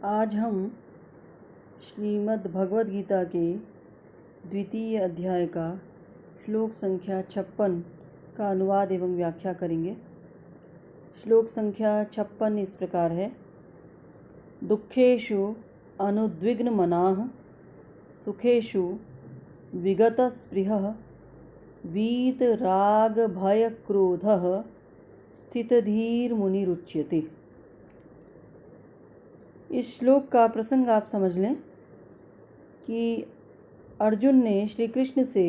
आज हम श्रीमद् भगवद गीता के द्वितीय अध्याय का श्लोक संख्या 56 का अनुवाद एवं व्याख्या करेंगे। श्लोक संख्या 56 इस प्रकार है। दुःखेषु अनुद्विग्नमनाः सुखेषु विगतस्पृहः वीतरागभयक्रोधः स्थितधीर्मुनिरुच्यते। इस श्लोक का प्रसंग आप समझ लें कि अर्जुन ने श्री कृष्ण से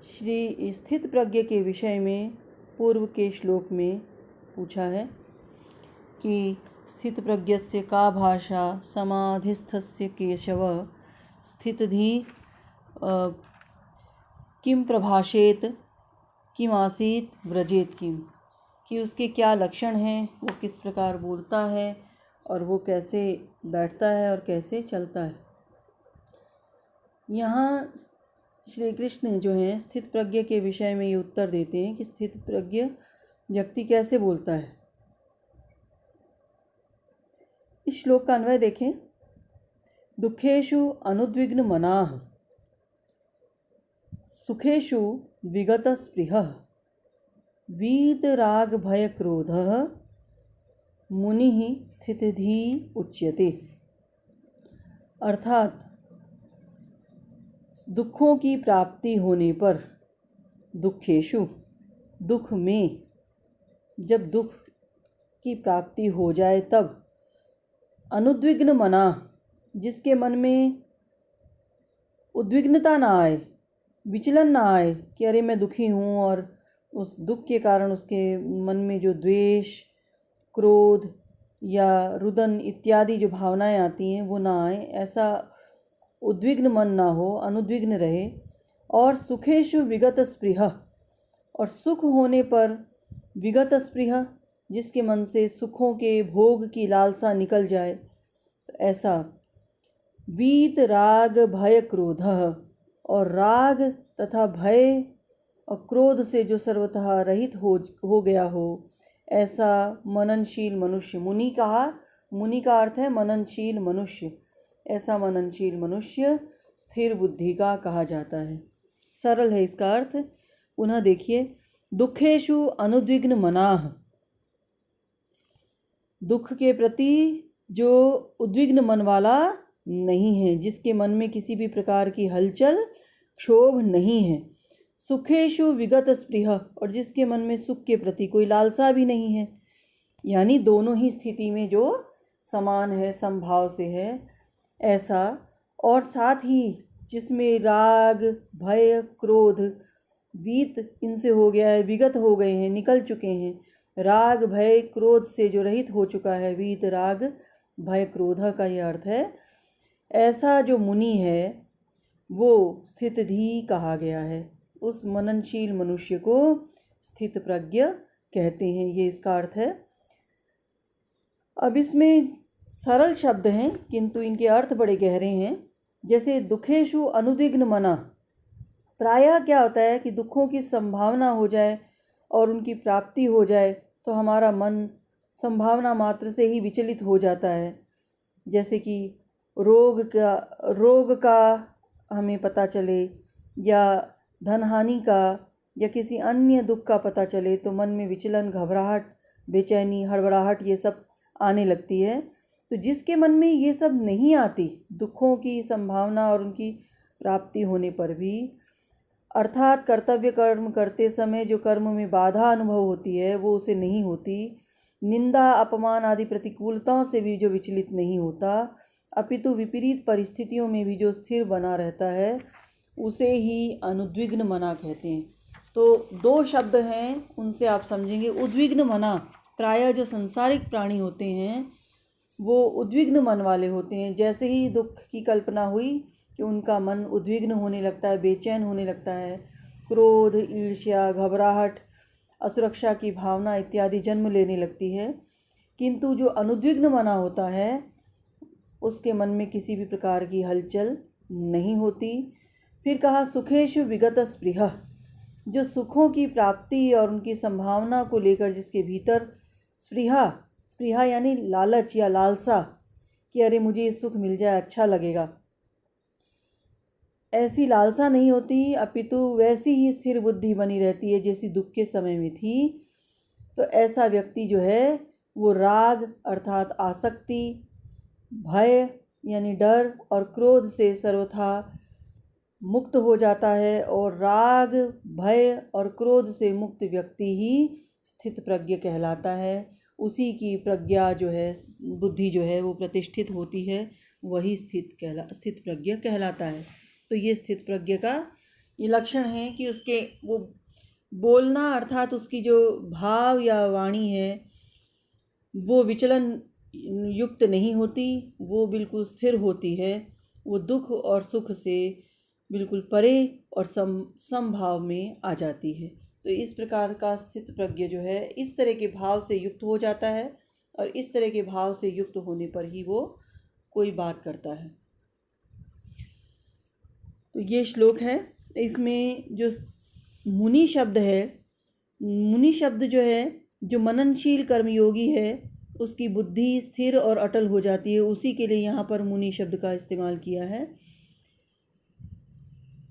श्री स्थित प्रज्ञ के विषय में पूर्व के श्लोक में पूछा है कि स्थित प्रज्ञस्य का भाषा समाधिस्थस्य केशव स्थितधि किम प्रभाषेत किम आसीत व्रजेत किम, कि उसके क्या लक्षण हैं, वो किस प्रकार बोलता है और वो कैसे बैठता है और कैसे चलता है। यहाँ श्री कृष्ण जो हैं स्थित प्रज्ञ के विषय में ये उत्तर देते हैं कि स्थित प्रज्ञ व्यक्ति कैसे बोलता है। इस श्लोक का अन्वय देखें। दुःखेषु अनुद्विग्न मनाः सुखेषु विगत स्पृहः वीतराग भय क्रोधः मुनिः स्थितधि उच्यते। अर्थात दुखों की प्राप्ति होने पर, दुःखेषु दुख में, जब दुख की प्राप्ति हो जाए तब, अनुद्विग्न मना जिसके मन में उद्विग्नता ना आए, विचलन ना आए कि अरे मैं दुखी हूँ, और उस दुख के कारण उसके मन में जो द्वेष, क्रोध या रुदन इत्यादि जो भावनाएं आती हैं वो ना आए, ऐसा उद्विग्न मन ना हो, अनुद्विग्न रहे। और सुखेषु विगत स्पृहः, और सुख होने पर विगत स्पृहः जिसके मन से सुखों के भोग की लालसा निकल जाए, तो ऐसा वीत राग भय क्रोधः, और राग तथा भय और क्रोध से जो सर्वतः रहित हो गया हो, ऐसा मननशील मनुष्य। मुनि का अर्थ है मननशील मनुष्य। ऐसा मननशील मनुष्य स्थिर बुद्धि का कहा जाता है। सरल है इसका अर्थ। पुनः देखिए, दुःखेषु अनुद्विग्न मनाः, दुख के प्रति जो उद्विग्न मन वाला नहीं है, जिसके मन में किसी भी प्रकार की हलचल क्षोभ नहीं है। सुखेषु विगत स्पृहः, और जिसके मन में सुख के प्रति कोई लालसा भी नहीं है, यानी दोनों ही स्थिति में जो समान है, समभाव से है, ऐसा। और साथ ही जिसमें राग भय क्रोध वीत इनसे हो गया है, विगत हो गए हैं, निकल चुके हैं। राग भय क्रोध से जो रहित हो चुका है, वीत राग भय क्रोध का यह अर्थ है। ऐसा जो मुनि है वो स्थितधि कहा गया है। उस मननशील मनुष्य को स्थित प्रज्ञ कहते हैं, ये इसका अर्थ है। अब इसमें सरल शब्द हैं किंतु इनके अर्थ बड़े गहरे हैं। जैसे दुःखेषु अनुद्विग्न मना, प्रायः क्या होता है कि दुखों की संभावना हो जाए और उनकी प्राप्ति हो जाए तो हमारा मन संभावना मात्र से ही विचलित हो जाता है। जैसे कि रोग का हमें पता चले, या धन हानि का, या किसी अन्य दुख का पता चले, तो मन में विचलन, घबराहट, बेचैनी, हड़बड़ाहट ये सब आने लगती है। तो जिसके मन में ये सब नहीं आती, दुखों की संभावना और उनकी प्राप्ति होने पर भी, अर्थात कर्तव्य कर्म करते समय जो कर्म में बाधा अनुभव होती है वो उसे नहीं होती, निंदा अपमान आदि प्रतिकूलताओं से भी जो विचलित नहीं होता, अपितु विपरीत परिस्थितियों में भी जो स्थिर बना रहता है, उसे ही अनुद्विग्न मना कहते हैं। तो दो शब्द हैं, उनसे आप समझेंगे। उद्विग्न मना, प्रायः जो संसारिक प्राणी होते हैं वो उद्विग्न मन वाले होते हैं। जैसे ही दुख की कल्पना हुई कि उनका मन उद्विग्न होने लगता है, बेचैन होने लगता है, क्रोध, ईर्ष्या, घबराहट, असुरक्षा की भावना इत्यादि जन्म लेने लगती है। किंतु जो अनुद्विग्न मना होता है उसके मन में किसी भी प्रकार की हलचल नहीं होती। फिर कहा सुखेषु विगत स्पृहः, जो सुखों की प्राप्ति और उनकी संभावना को लेकर जिसके भीतर स्पृहा यानी लालच या लालसा कि अरे मुझे ये सुख मिल जाए, अच्छा लगेगा। ऐसी लालसा नहीं होती, अपितु वैसी ही स्थिर बुद्धि बनी रहती है जैसी दुख के समय में थी। तो ऐसा व्यक्ति जो है वो राग अर्थात आसक्ति, भय यानी डर और क्रोध से सर्वथा मुक्त हो जाता है। और राग, भय और क्रोध से मुक्त व्यक्ति ही स्थित प्रज्ञ कहलाता है। उसी की प्रज्ञा जो है, बुद्धि जो है वो प्रतिष्ठित होती है, वही स्थित प्रज्ञ कहलाता है। तो ये स्थित प्रज्ञ का ये लक्षण है कि उसके वो बोलना अर्थात उसकी जो भाव या वाणी है वो विचलन युक्त नहीं होती, वो बिल्कुल स्थिर होती है। वो दुख और सुख से बिल्कुल परे और समभाव में आ जाती है। तो इस प्रकार का स्थित प्रज्ञ जो है इस तरह के भाव से युक्त हो जाता है, और इस तरह के भाव से युक्त होने पर ही वो कोई बात करता है। तो ये श्लोक है। इसमें जो मुनि शब्द है, मुनि शब्द जो है, जो मननशील कर्मयोगी है उसकी बुद्धि स्थिर और अटल हो जाती है, उसी के लिए यहाँ पर मुनि शब्द का इस्तेमाल किया है।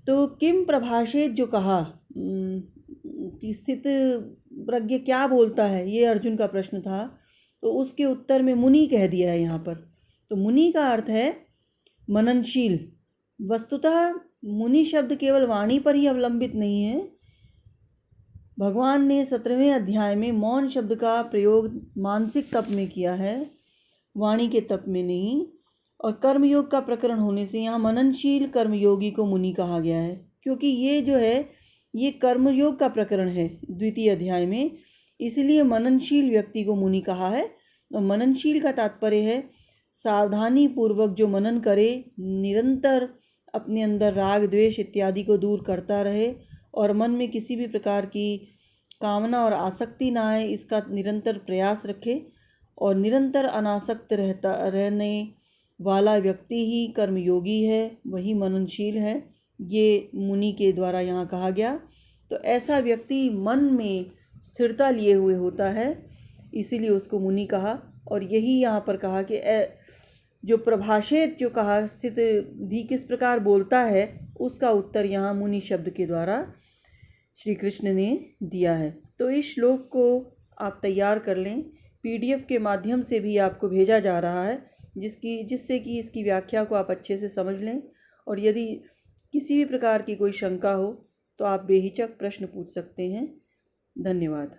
तो किम प्रभाषेत जो कहा कि स्थित प्रज्ञ क्या बोलता है, ये अर्जुन का प्रश्न था। तो उसके उत्तर में मुनि कह दिया है यहाँ पर। तो मुनि का अर्थ है मननशील। वस्तुतः मुनि शब्द केवल वाणी पर ही अवलंबित नहीं है। भगवान ने 17वें अध्याय में मौन शब्द का प्रयोग मानसिक तप में किया है, वाणी के तप में नहीं। और कर्मयोग का प्रकरण होने से यहाँ मननशील कर्मयोगी को मुनि कहा गया है, क्योंकि ये जो है ये कर्मयोग का प्रकरण है 2वें अध्याय में, इसलिए मननशील व्यक्ति को मुनि कहा है। और मननशील का तात्पर्य है सावधानी पूर्वक जो मनन करे, निरंतर अपने अंदर राग द्वेष इत्यादि को दूर करता रहे और मन में किसी भी प्रकार की कामना और आसक्ति ना आए, इसका निरंतर प्रयास रखे। और निरंतर अनासक्त रहने वाला व्यक्ति ही कर्मयोगी है, वही मननशील है। ये मुनि के द्वारा यहाँ कहा गया। तो ऐसा व्यक्ति मन में स्थिरता लिए हुए होता है, इसीलिए उसको मुनि कहा। और यही यहाँ पर कहा कि जो प्रभाषित जो कहा स्थित धी किस प्रकार बोलता है, उसका उत्तर यहाँ मुनि शब्द के द्वारा श्री कृष्ण ने दिया है। तो इस श्लोक को आप तैयार कर लें, PDF के माध्यम से भी आपको भेजा जा रहा है, जिससे कि इसकी व्याख्या को आप अच्छे से समझ लें। और यदि किसी भी प्रकार की कोई शंका हो तो आप बेहिचक प्रश्न पूछ सकते हैं। धन्यवाद।